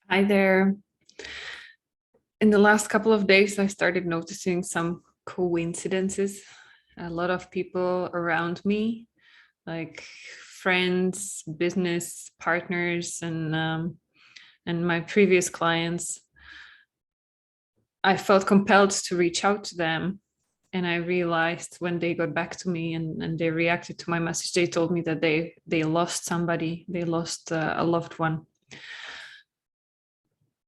Hi there. In the last couple of days, I started noticing some coincidences. A lot of people around me, like friends, business partners, and my previous clients, I felt compelled to reach out to them. And I realized when they got back to me and they reacted to my message, they told me that they lost somebody, they lost a loved one.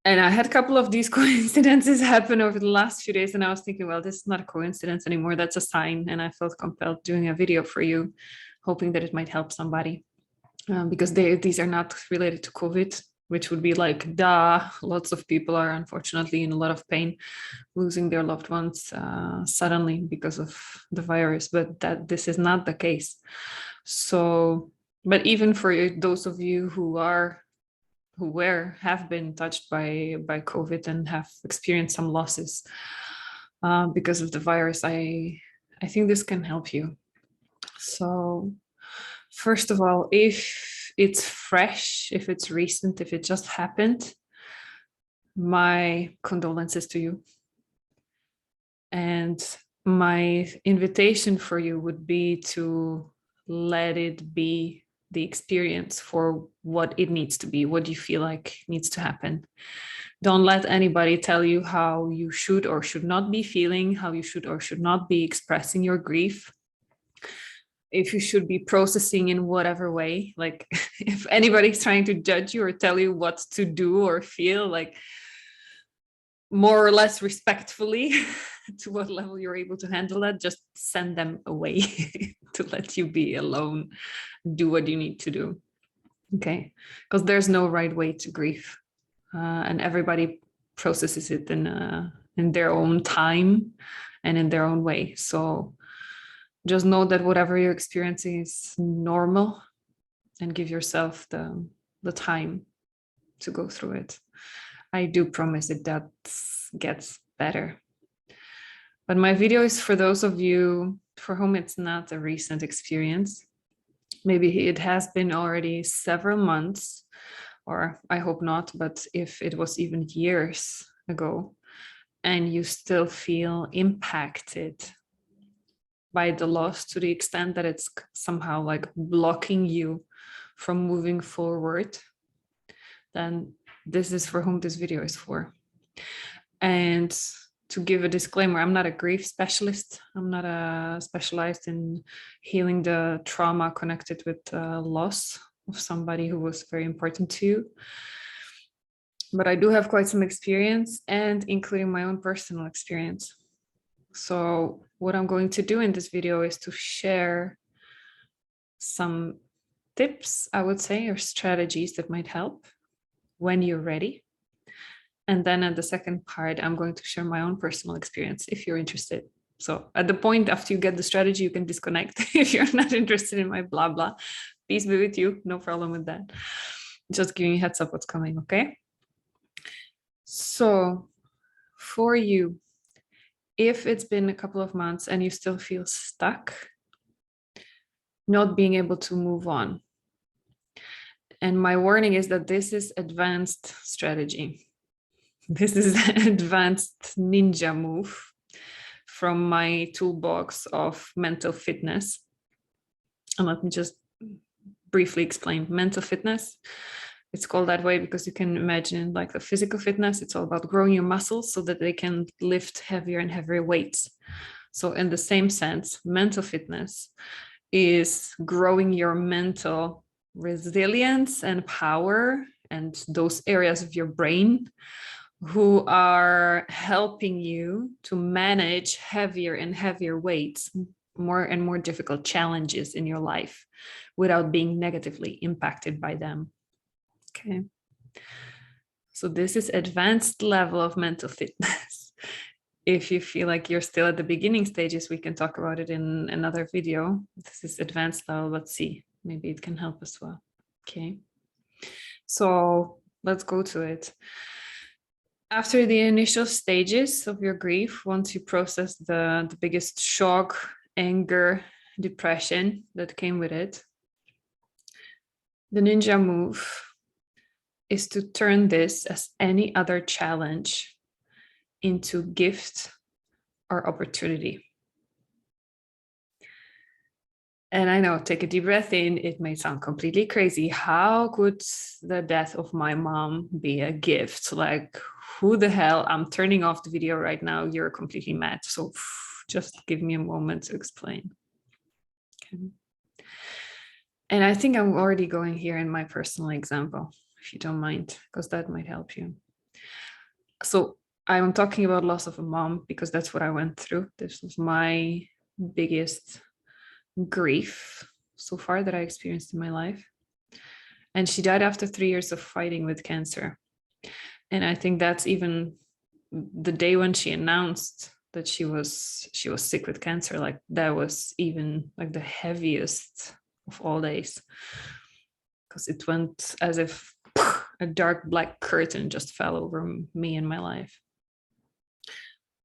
And I had a couple of these coincidences happen over the last few days, and I was thinking, well, this is not a coincidence anymore. That's a sign. And I felt compelled doing a video for you, hoping that it might help somebody, because these are not related to COVID, which would be like, duh. Lots of people are unfortunately in a lot of pain, losing their loved ones suddenly because of the virus, but this is not the case. So, but even for those of you who have been touched by COVID and have experienced some losses because of the virus, I think this can help you. So first of all, if it's fresh, if it's recent, if it just happened, my condolences to you. And my invitation for you would be to let it be the experience for what it needs to be, what you feel like needs to happen. Don't let anybody tell you how you should or should not be feeling, how you should or should not be expressing your grief, if you should be processing in whatever way. Like if anybody's trying to judge you or tell you what to do or feel, like more or less respectfully to what level you're able to handle that, just send them away to let you be alone, do what you need to do. Okay, because there's no right way to grieve, and everybody processes it in their own time and in their own way. So just know that whatever you're experiencing is normal, and give yourself the time to go through it. I do promise that gets better. But my video is for those of you for whom it's not a recent experience. Maybe it has been already several months, or I hope not, but if it was even years ago, and you still feel impacted by the loss to the extent that it's somehow like blocking you from moving forward, then this is for whom this video is for. And to give a disclaimer, I'm not a grief specialist. I'm not specialized in healing the trauma connected with loss of somebody who was very important to you. But I do have quite some experience, and including my own personal experience. So what I'm going to do in this video is to share some tips, I would say, or strategies that might help when you're ready. And then at the second part, I'm going to share my own personal experience if you're interested. So at the point after you get the strategy, you can disconnect if you're not interested in my blah, blah. Peace be with you. No problem with that. Just giving you a heads up what's coming, okay? So for you, if it's been a couple of months and you still feel stuck, not being able to move on, and my warning is that this is advanced strategy. This is an advanced ninja move from my toolbox of mental fitness. And let me just briefly explain mental fitness. It's called that way because you can imagine like the physical fitness. It's all about growing your muscles so that they can lift heavier and heavier weights. So in the same sense, mental fitness is growing your mental resilience and power and those areas of your brain who are helping you to manage heavier and heavier weights, more and more difficult challenges in your life without being negatively impacted by them. Okay. So this is advanced level of mental fitness. If you feel like you're still at the beginning stages, we can talk about it in another video. This is advanced level. Let's see, maybe it can help as well. Okay. So let's go to it. After the initial stages of your grief, once you process the biggest shock, anger, depression that came with it, the ninja move is to turn this as any other challenge into gift or opportunity. And I know, take a deep breath in. It may sound completely crazy. How could the death of my mom be a gift? Like, who the hell? I'm turning off the video right now. You're completely mad. So just give me a moment to explain. Okay. And I think I'm already going here in my personal example, if you don't mind, because that might help you. So I'm talking about loss of a mom because that's what I went through. This was my biggest grief so far that I experienced in my life. And she died after 3 years of fighting with cancer. And I think that's even the day when she announced that she was sick with cancer, like that was even like the heaviest of all days, because it went as if a dark black curtain just fell over me and my life.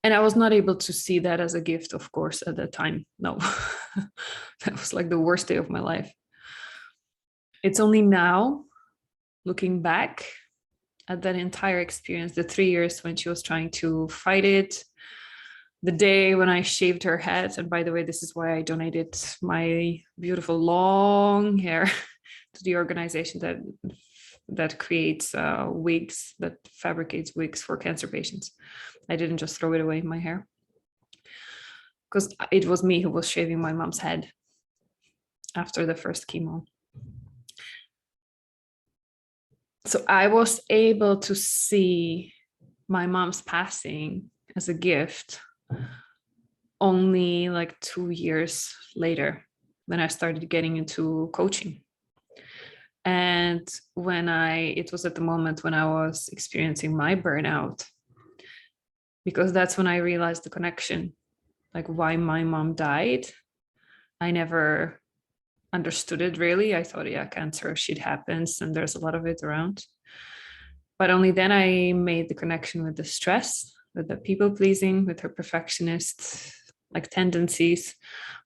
And I was not able to see that as a gift, of course, at that time. No, that was like the worst day of my life. It's only now, looking back at that entire experience, the 3 years when she was trying to fight it, the day when I shaved her head. And by the way, this is why I donated my beautiful long hair to the organization that creates wigs, that fabricates wigs for cancer patients. I didn't just throw it away, my hair, because it was me who was shaving my mom's head after the first chemo. So I was able to see my mom's passing as a gift only like 2 years later, when I started getting into coaching. And it was at the moment when I was experiencing my burnout, because that's when I realized the connection, like why my mom died. I never understood it really. I thought, yeah, cancer, shit happens and there's a lot of it around. But only then I made the connection with the stress, with the people pleasing, with her perfectionist like tendencies,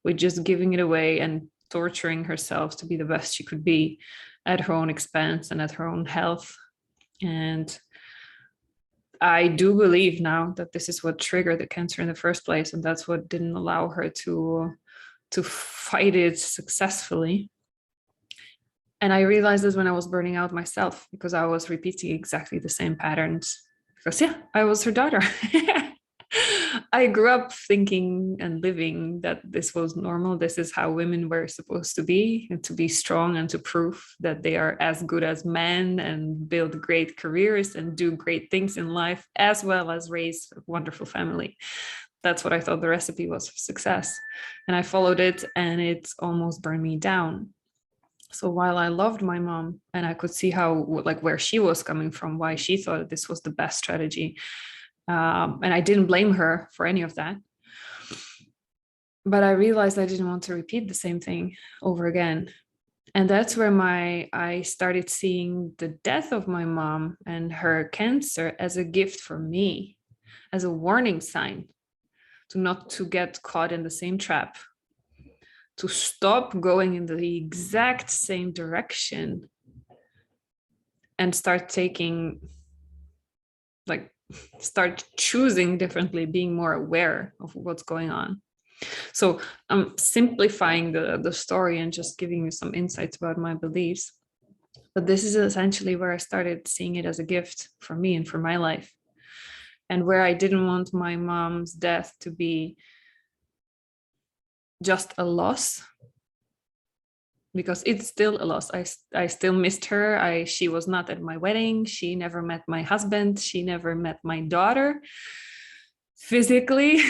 with just giving it away and torturing herself to be the best she could be at her own expense and at her own health. And I do believe now that this is what triggered the cancer in the first place, and that's what didn't allow her to fight it successfully. And I realized this when I was burning out myself, because I was repeating exactly the same patterns. Because yeah, I was her daughter. I grew up thinking and living that this was normal. This is how women were supposed to be, and to be strong and to prove that they are as good as men and build great careers and do great things in life, as well as raise a wonderful family. That's what I thought the recipe was for success. And I followed it, and it almost burned me down. So while I loved my mom and I could see how, like, where she was coming from, why she thought this was the best strategy, and I didn't blame her for any of that, but I realized I didn't want to repeat the same thing over again. And that's where I started seeing the death of my mom and her cancer as a gift for me, as a warning sign to not to get caught in the same trap, to stop going in the exact same direction and start choosing differently, being more aware of what's going on. So I'm simplifying the story and just giving you some insights about my beliefs. But this is essentially where I started seeing it as a gift for me and for my life, and where I didn't want my mom's death to be just a loss, because it's still a loss. I still missed her. She was not at my wedding. She never met my husband. She never met my daughter physically.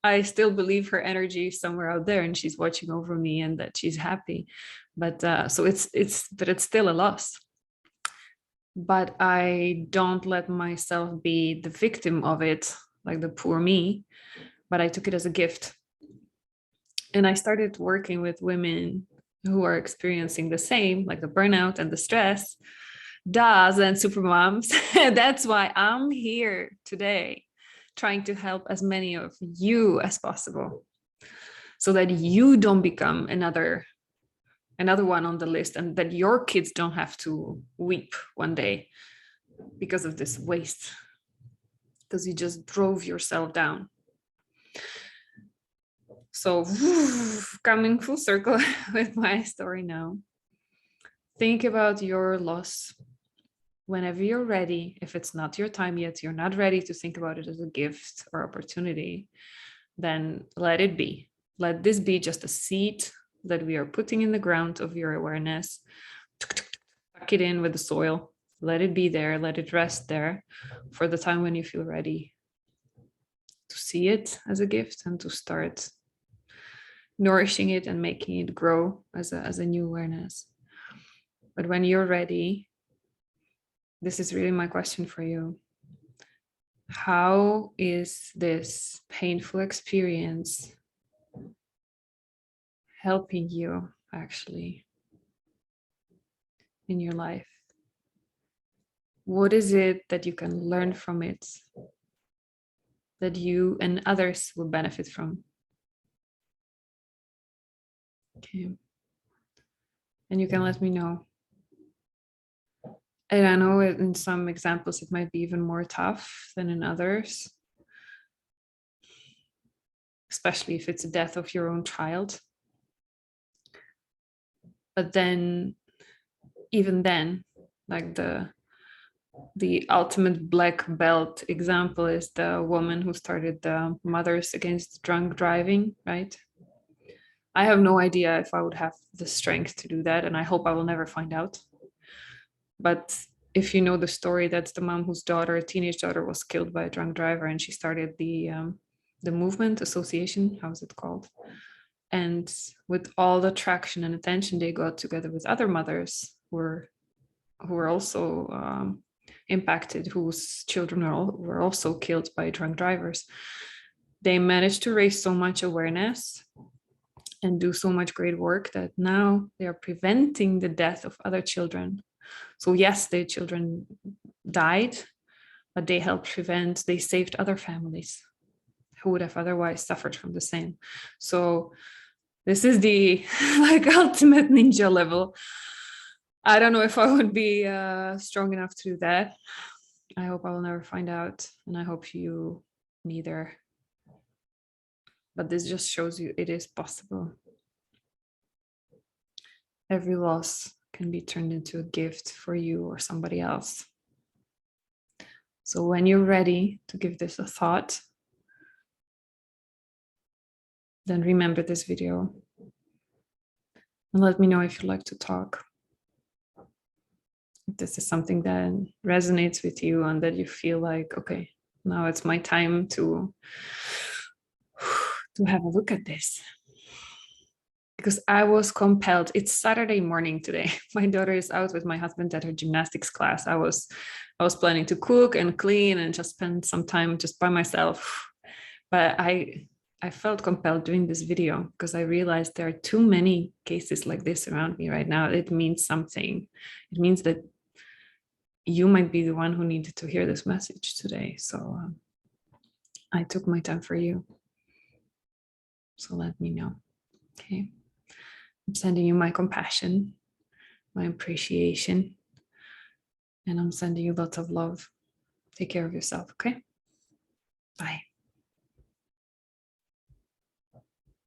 I still believe her energy is somewhere out there and she's watching over me and that she's happy. But so it's still a loss. But I don't let myself be the victim of it, like the poor me, but I took it as a gift. And I started working with women who are experiencing the same, like the burnout and the stress, DAS and supermoms. That's why I'm here today, trying to help as many of you as possible, so that you don't become another another one on the list, and that your kids don't have to weep one day because of this waste, because you just drove yourself down. So coming full circle with my story now, think about your loss whenever you're ready. If it's not your time yet, you're not ready to think about it as a gift or opportunity, then let it be. Let this be just a seed that we are putting in the ground of your awareness. Tuck it in with the soil. Let it be there. Let it rest there for the time when you feel ready to see it as a gift and to start nourishing it and making it grow as a new awareness. But when you're ready, this is really my question for you. How is this painful experience helping you actually in your life? What is it that you can learn from it that you and others will benefit from? Okay. And you can let me know. And I know in some examples it might be even more tough than in others, especially if it's a death of your own child. But then, even then, like the ultimate black belt example is the woman who started the Mothers Against Drunk Driving, right? I have no idea if I would have the strength to do that, and I hope I will never find out. But if you know the story, that's the mom whose teenage daughter, was killed by a drunk driver, and she started the movement association, how is it called? And with all the traction and attention they got together with other mothers who were also impacted, whose children were also killed by drunk drivers, they managed to raise so much awareness and do so much great work that now they are preventing the death of other children. So yes, their children died, but they helped prevent, they saved other families who would have otherwise suffered from the same. So this is the like ultimate ninja level. I don't know if I would be strong enough to do that. I hope I will never find out, and I hope you neither. But this just shows you it is possible. Every loss can be turned into a gift for you or somebody else. So when you're ready to give this a thought, then remember this video and let me know if you'd like to talk. If this is something that resonates with you and that you feel like, okay, now it's my time to have a look at this. Because I was compelled. It's Saturday morning today. My daughter is out with my husband at her gymnastics class. I was planning to cook and clean and just spend some time just by myself. But I felt compelled doing this video because I realized there are too many cases like this around me right now. It means something. It means that you might be the one who needed to hear this message today. So I took my time for you. So let me know. Okay. I'm sending you my compassion, my appreciation, and I'm sending you lots of love. Take care of yourself, okay? Bye.